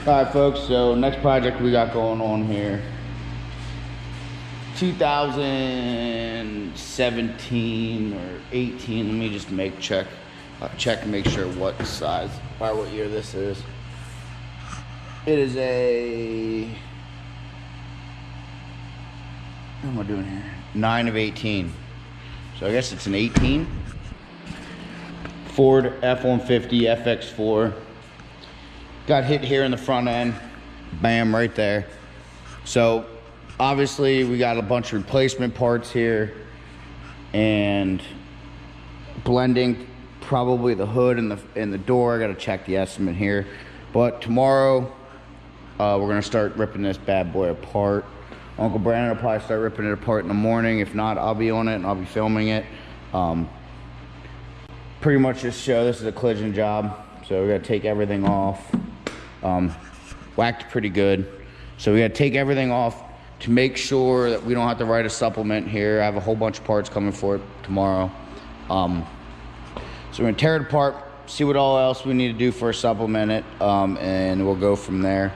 Alright folks, so next project we got going on here. 2017 or 18, let me just check and make sure what size, or what year this is. It is a, what am I doing here? 9 of 18. So I guess it's an 18. Ford F-150 FX4. Got hit here in the front end. Bam, right there. So obviously we got a bunch of replacement parts here and blending probably the hood and the door. I gotta check the estimate here. But tomorrow we're gonna start ripping this bad boy apart. Uncle Brandon will probably start ripping it apart in the morning. If not, I'll be on it and I'll be filming it. Pretty much just show this is a collision job. So we gotta take everything off. Whacked pretty good. So we gotta take everything off to make sure that we don't have to write a supplement here. I have a whole bunch of parts coming for it tomorrow. So we're gonna tear it apart, see what all else we need to do for a supplement it, and we'll go from there.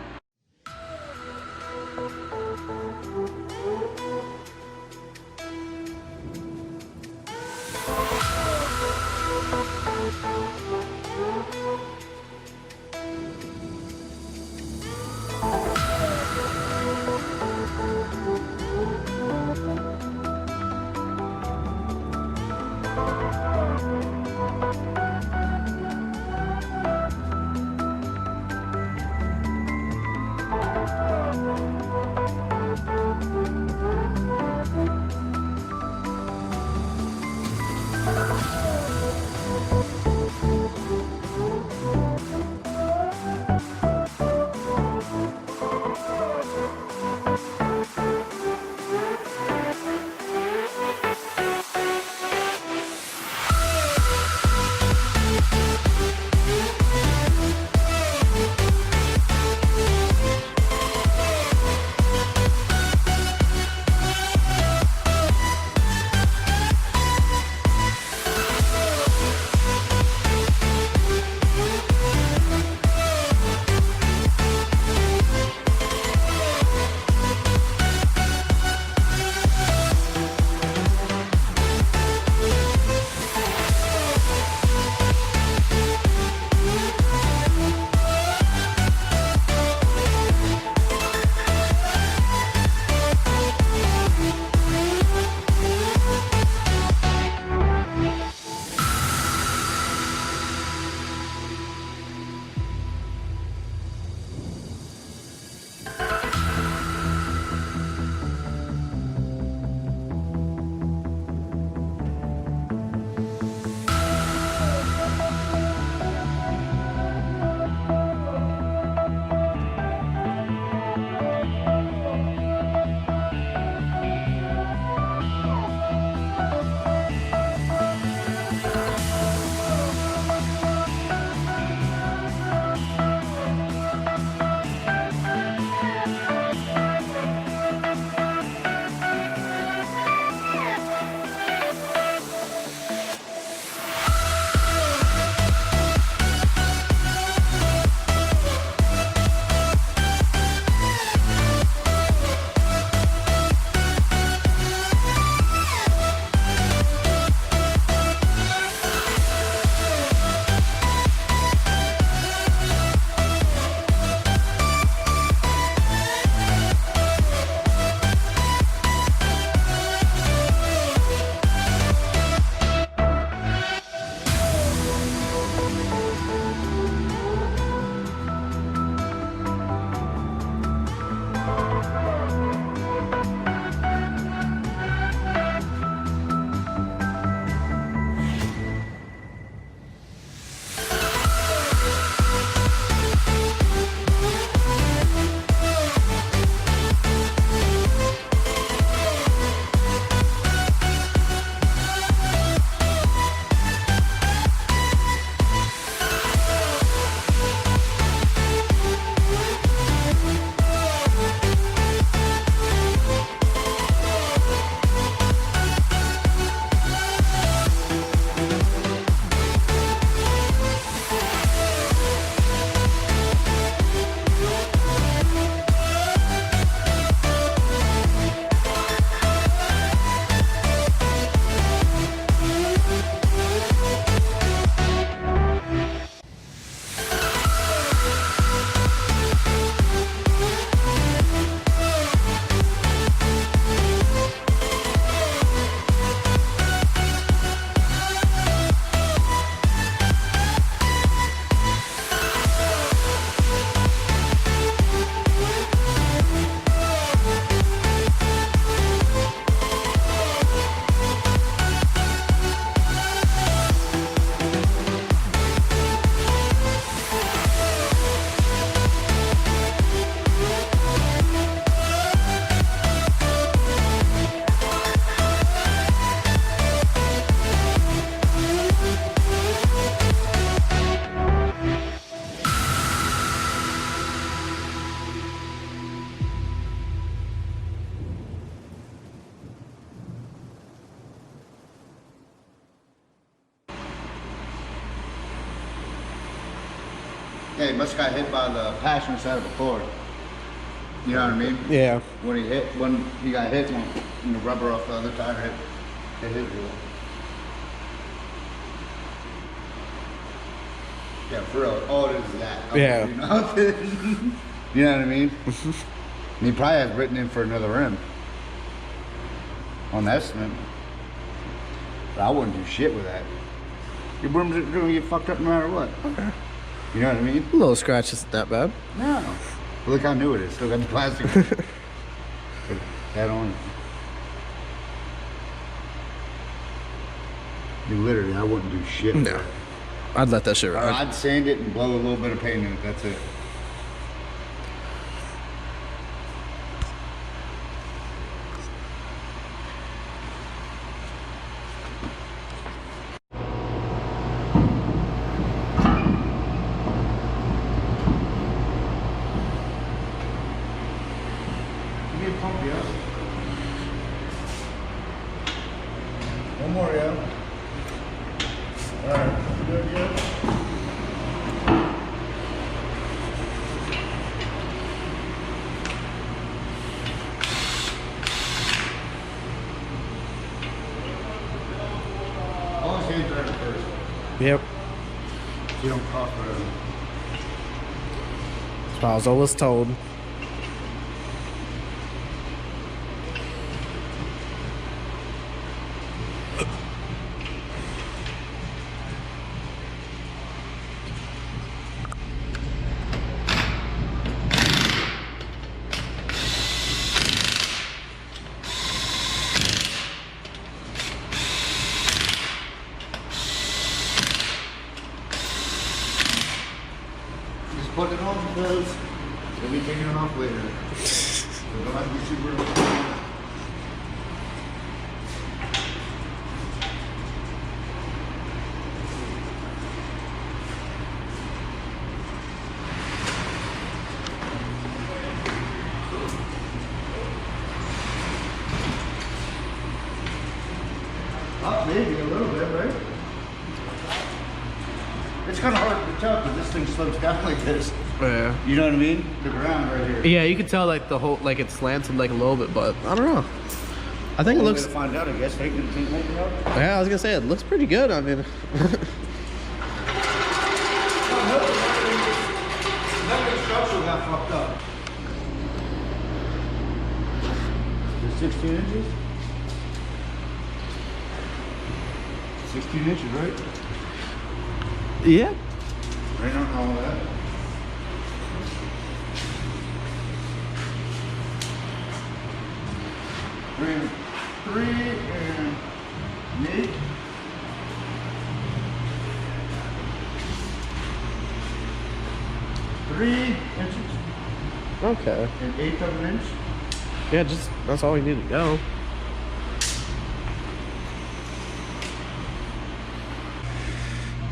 Yeah, he must have got hit by the passenger side of a car. You know what I mean? Yeah. When he got hit, when the rubber off the other tire hit his wheel. Yeah, for real. All it is that. Yeah. You know what I mean? And he probably has written in for another rim on the estimate. But I wouldn't do shit with that. Your rims are gonna get fucked up no matter what. Okay. You know what I mean? A little scratch isn't that bad. No. But look how new it is. Still got the plastic. Put that on it. Literally, I wouldn't do shit with No. that. I'd let that shit ride. I'd sand it and blow a little bit of paint in it. That's it. Give me a pump, yo. One more, yo. Alright, good, yo. All his hands are at first. Yep. You don't cough forever. That's what I was always told. Just put it on because you'll be taking it off later. So don't have to be super. Maybe a little bit, right? It's kind of hard to tell because this thing slopes down like this. Yeah. You know what I mean? The ground right here. Yeah, you can tell like the whole like it slanted like a little bit, but I don't know. I think it Only way looks. to find out, I guess. Take it out. Yeah, I was gonna say it looks pretty good. I mean, Nothing structural got fucked up. Is it 16 inches? 16 inches, right? yeah. Right on all of that. Three and mid. Three inches. Okay. An eighth of an inch. Yeah, just that's all we need to go.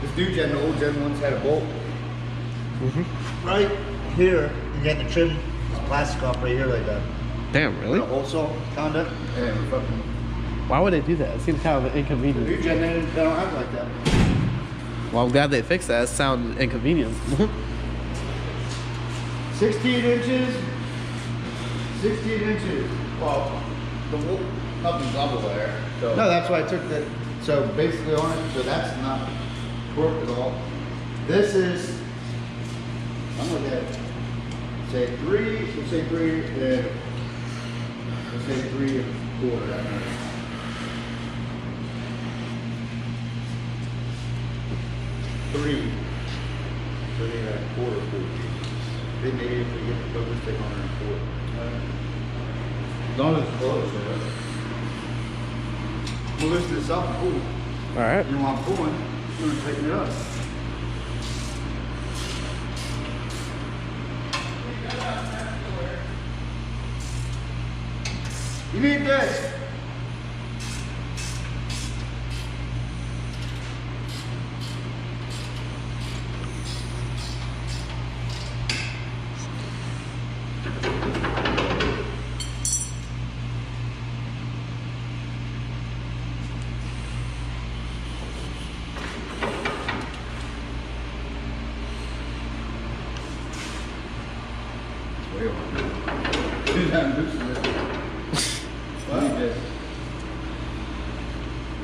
This new gen, the old gen ones had a bolt. Mm-hmm. Right here, you had to trim this plastic off right here like that. Damn, really? A hole saw, kinda. And fucking. Why would they do that? It seems kind of The inconvenient. new gen, they don't have it like that. Well, I'm glad they fixed that. It sounded inconvenient. 16 inches. 16 inches. Well, the wool, nothing's double there. So. No, that's why I took that. So basically on it, so that's not torqued at all. This is, I'm looking at, say 3, let's say 3, and let's say 3 1/4. That matters. Three. So they got a quarter. They made it to get the focus stick on there and 1/4. As long as it's close, right? We'll lift this up and pull. All right. You know I'm pulling, you're gonna tighten it up. You need this.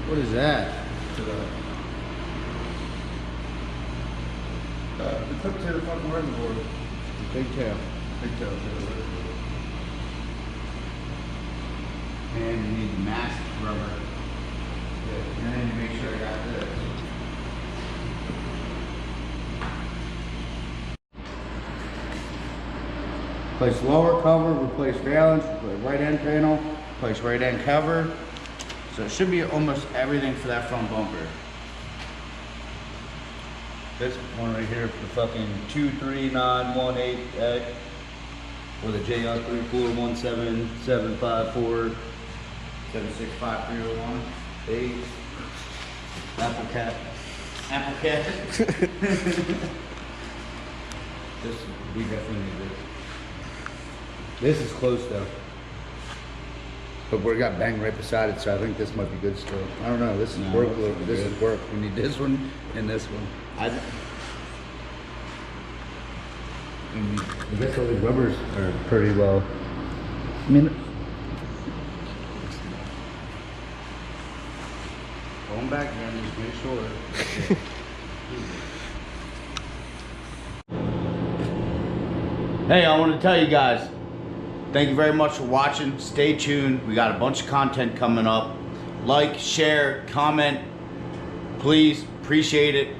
What is that? The clip to the fucking reservoir. Big tail. Big tail to the reservoir. And you need the mask rubber. And then you make sure I got this. Place lower cover, replace valence, replace right end panel, place right end cover. So it should be almost everything for that front bumper. This one right here for fucking 23918 with a JR 3417754 765-301. 8 Apple Cat. Apple Cat. This we definitely need this. This is close though. But we got bang right beside it, so I think this might be good still. I don't know. This is No, work. it's not This good. is work. We need this one and this one. I guess all the rubbers are pretty well. I mean, going back again, just make sure. Hey, I want to tell you guys, thank you very much for watching. Stay tuned. We got a bunch of content coming up. Like, share, comment. Please, appreciate it.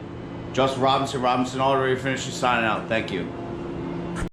Justin Robinson, Robinson Auto Refinish, signing out. Thank you.